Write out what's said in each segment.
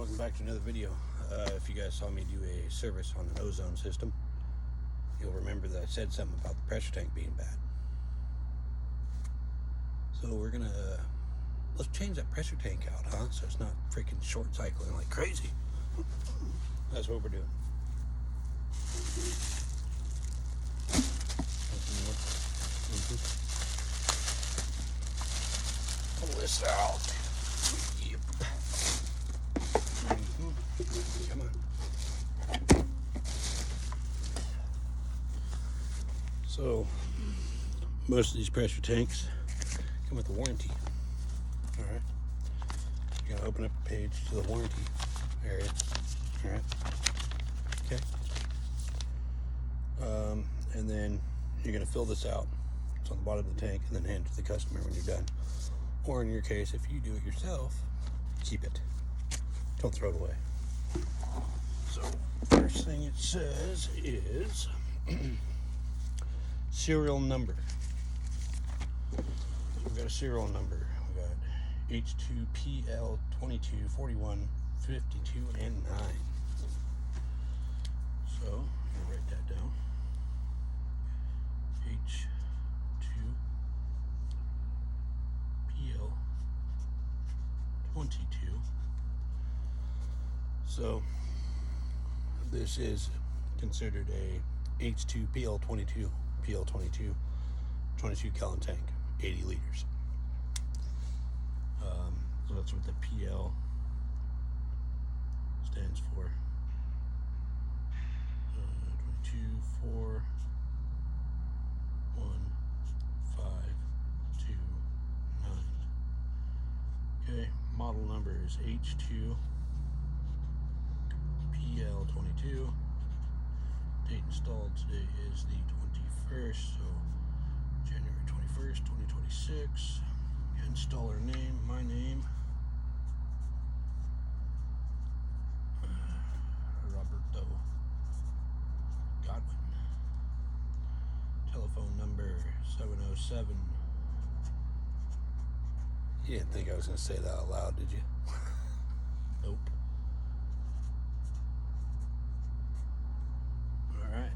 welcome back to another video. If you guys saw me do a service on an ozone system, you'll remember that I said something about the pressure tank being bad. So we're gonna let's change that pressure tank out, huh? So it's not freaking short cycling like crazy. That's what we're doing. Pull this out. Yep. Come on. So most of these pressure tanks come with a warranty. All right. You're gonna open up a page to the warranty area. All right. Okay. And then you're gonna fill this out. It's on the bottom of the tank, and then hand it to the customer when you're done. Or in your case, if you do it yourself, keep it. Don't throw it away. So first thing it says is serial number. We've got a serial number. We got H2PL 22 41 52 and 9. So I'm gonna write that down. H2PL 22. So this is considered a H2PL 22 PL 22 gallon tank, 80 liters. So that's what the PL stands for. 22 4 1 5 2 9. Okay, model number is H2 PL 22. Date installed today is the 21st, so January 21st, 2026. Installer name, my name, Roberto Godwin. Telephone number 707. You didn't think I was going to say that out loud, did you? Nope. Alright.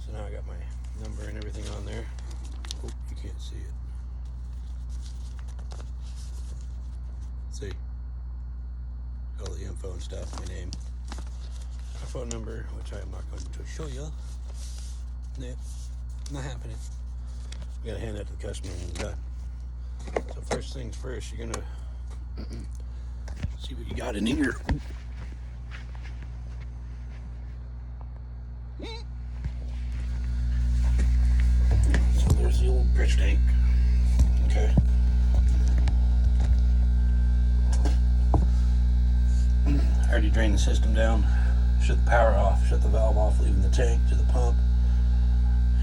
So now I got my number and everything on there. Oh, you can't see it. See? All the info and stuff, my name. My phone number, which I am not going to show you. Nope, not happening. We gotta hand that to the customer when we're done. So first things first, you're gonna see what you got in here. So there's the old pressure tank. Okay. I already drained the system down. Shut the power off, shut the valve off, leaving the tank to the pump.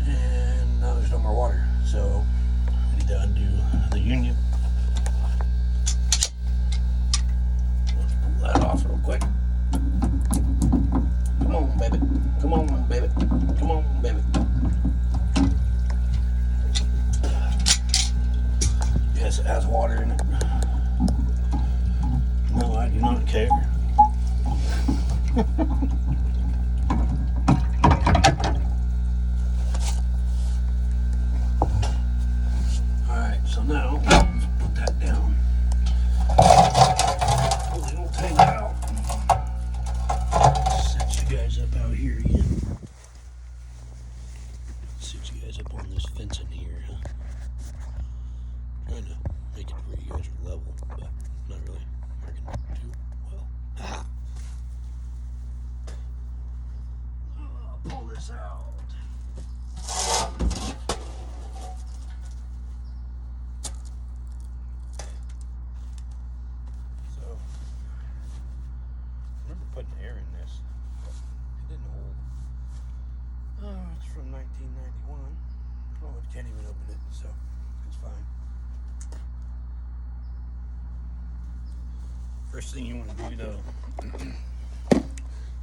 And now there's no more water. So we need to undo the union. Let's pull that off real quick. Come on, baby. Come on, baby. Come on, baby. Yes, it has water in it. No, I do not care. Alright, so now let's put that down. Pull the old tank out. Set you guys up out here again. Set you guys up on this fencing here, huh? Trying to make it where you guys are level, but not really working too well. Aha! Pull this out. So, I remember putting air in this, but it didn't hold. Oh, it's from 1991. Oh, it can't even open it, so it's fine. First thing you want to do, though,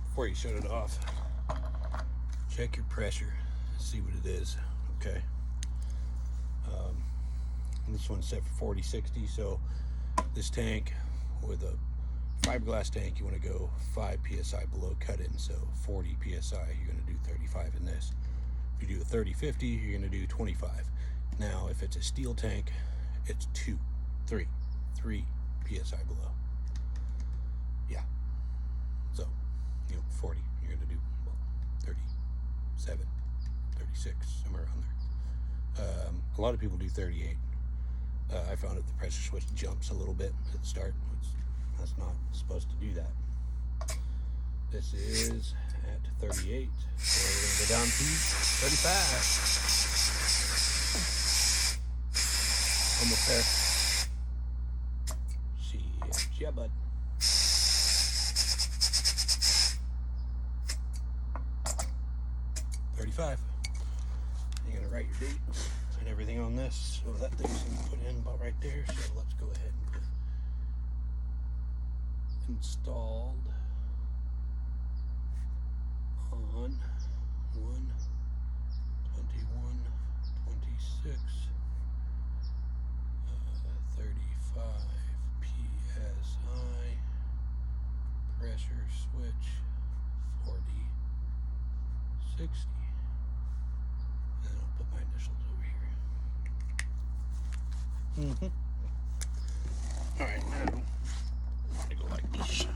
before you shut it off, check your pressure, see what it is. Okay. This one's set for 40-60, so this tank with a fiberglass tank, you want to go 5 psi below cut in, so 40 psi, you're going to do 35 in this. If you do a 30-50, you're going to do 25. Now, if it's a steel tank, it's 3 psi below. Yeah. So, 40, you're going to do, 37, 36, somewhere around there. A lot of people do 38. I found that the pressure switch jumps a little bit at the start. That's not supposed to do that. This is at 38. So we're going to go down to 35. Almost there. See ya, bud. 35. You're going to write your date and everything on this. So that thing's going to put in about right there. So let's go ahead and put installed on 1/21/26, 35 psi, pressure switch 40/60, and I'll put my initials over here. All right, now I go like this.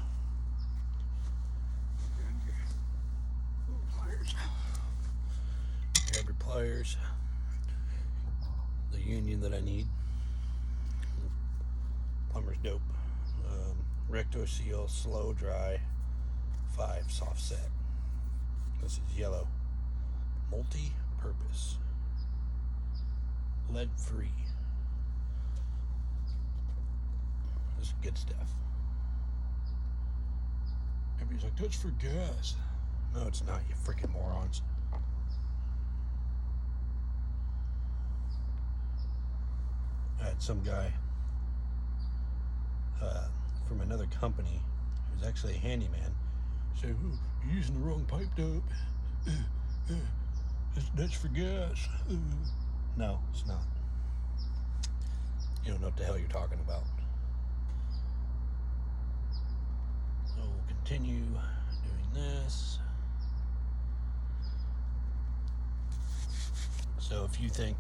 Grab your pliers. The union that I need. Plumber's dope. Recto seal, slow dry, 5 soft set. This is yellow. Multi-purpose. Lead free. This is good stuff. Everybody's like, that's for gas. No, it's not, you freaking morons. I had some guy from another company who was actually a handyman say, oh, you're using the wrong pipe dope. That's for gas. No, it's not. You don't know what the hell you're talking about. So we'll continue doing this. So if you think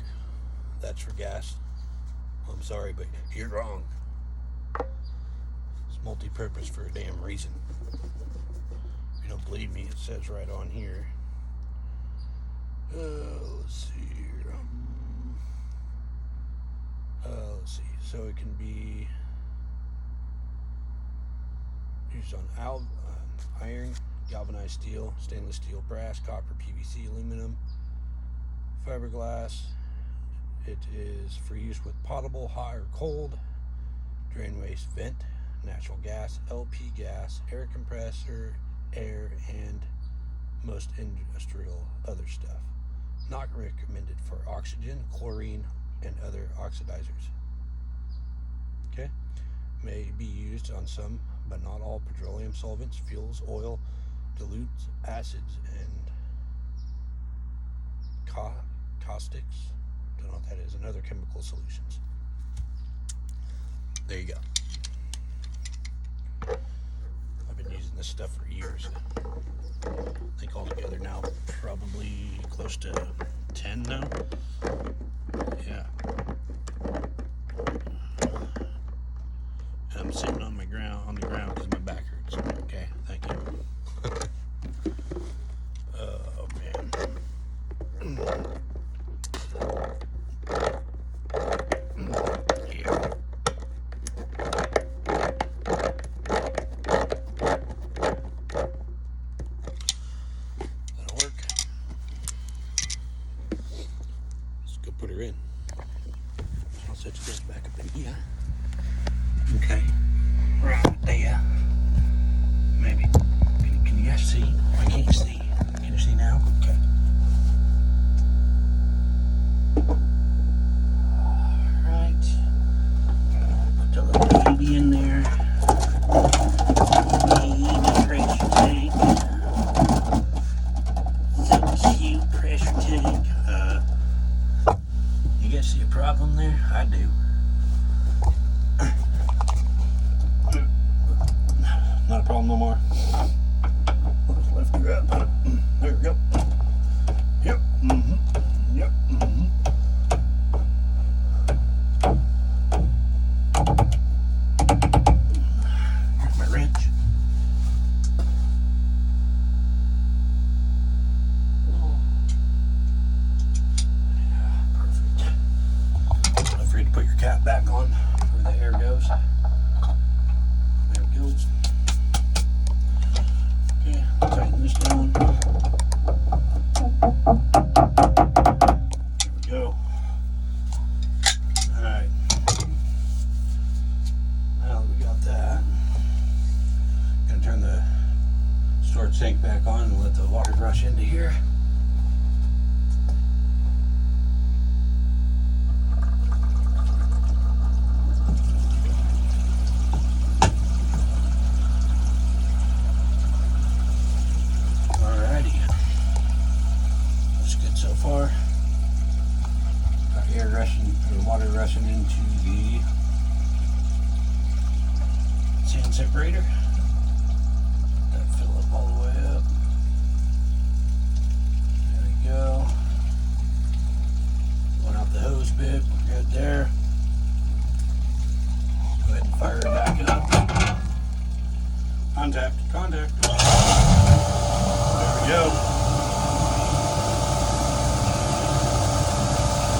that's for gas, I'm sorry, but you're wrong. It's multi-purpose for a damn reason. If you don't believe me, it says right on here. Let's see here. Let's see. So it can be used on iron, galvanized steel, stainless steel, brass, copper, PVC, aluminum, fiberglass. It is for use with potable, hot or cold, drain waste, vent, natural gas, LP gas, air compressor, air, and most industrial other stuff. Not recommended for oxygen, chlorine, and other oxidizers. Okay? May be used on some, but not all petroleum solvents, fuels, oil, dilutes, acids, and caustics. Don't know what that is, and other chemical solutions. There you go. I've been using this stuff for years. I think altogether now probably close to 10 now. Yeah. And I'm sitting on the ground because my back hurts. Okay, thank you. Oh man. Put her in. I'll set you guys back up in here. Okay. Right there. the tank back on and let the water rush into here. Alrighty. Looks good so far. Got air rushing, or water rushing into the sand separator. That fill up all the way up. There we go. Going out the hose bit, we're good there. Go ahead and fire it back up. Contact. There we go.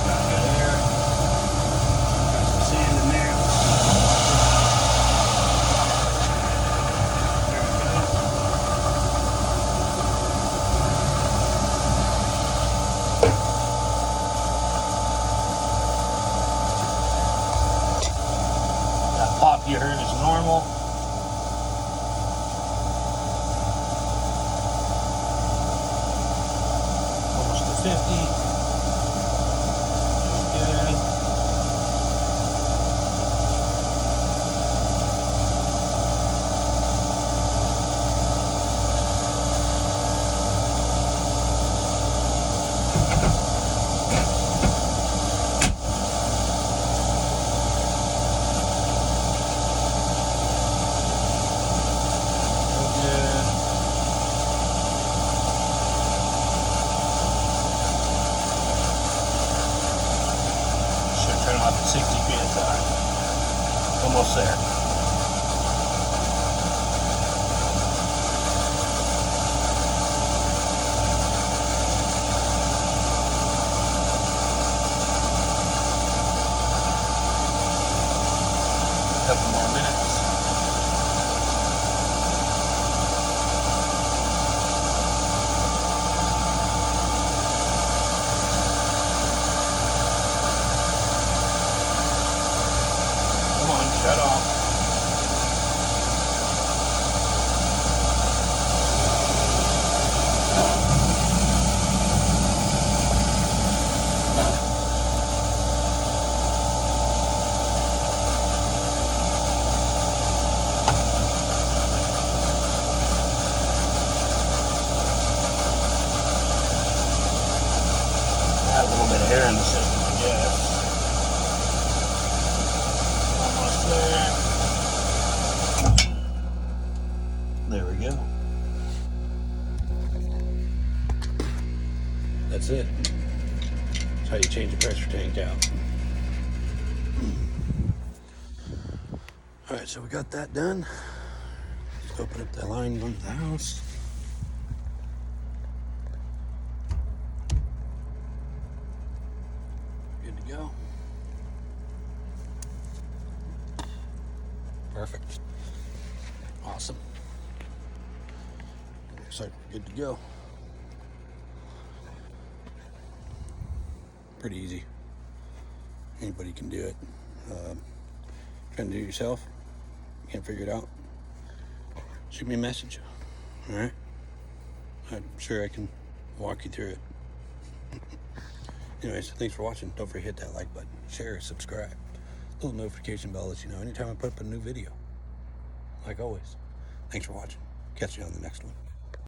Got good air. Got some sand in there. Pop you heard is normal. Almost to 50. Good. Turn off at 60 psi. Almost there. A couple more minutes. Shut off. Add a little bit of air in the system, I guess. Almost there. There we go. That's it. That's how you change the pressure tank out. Alright, so we got that done. Let's open up the line going to the house. Good to go. Perfect. Awesome. Looks like we're good to go. Pretty easy. Anybody can do it. Trying to do it yourself, can't figure it out, shoot me a message. Alright? I'm sure I can walk you through it. Anyways, thanks for watching. Don't forget to hit that like button, share, subscribe. Little notification bell lets you know anytime I put up a new video. Like always, thanks for watching. Catch you on the next one.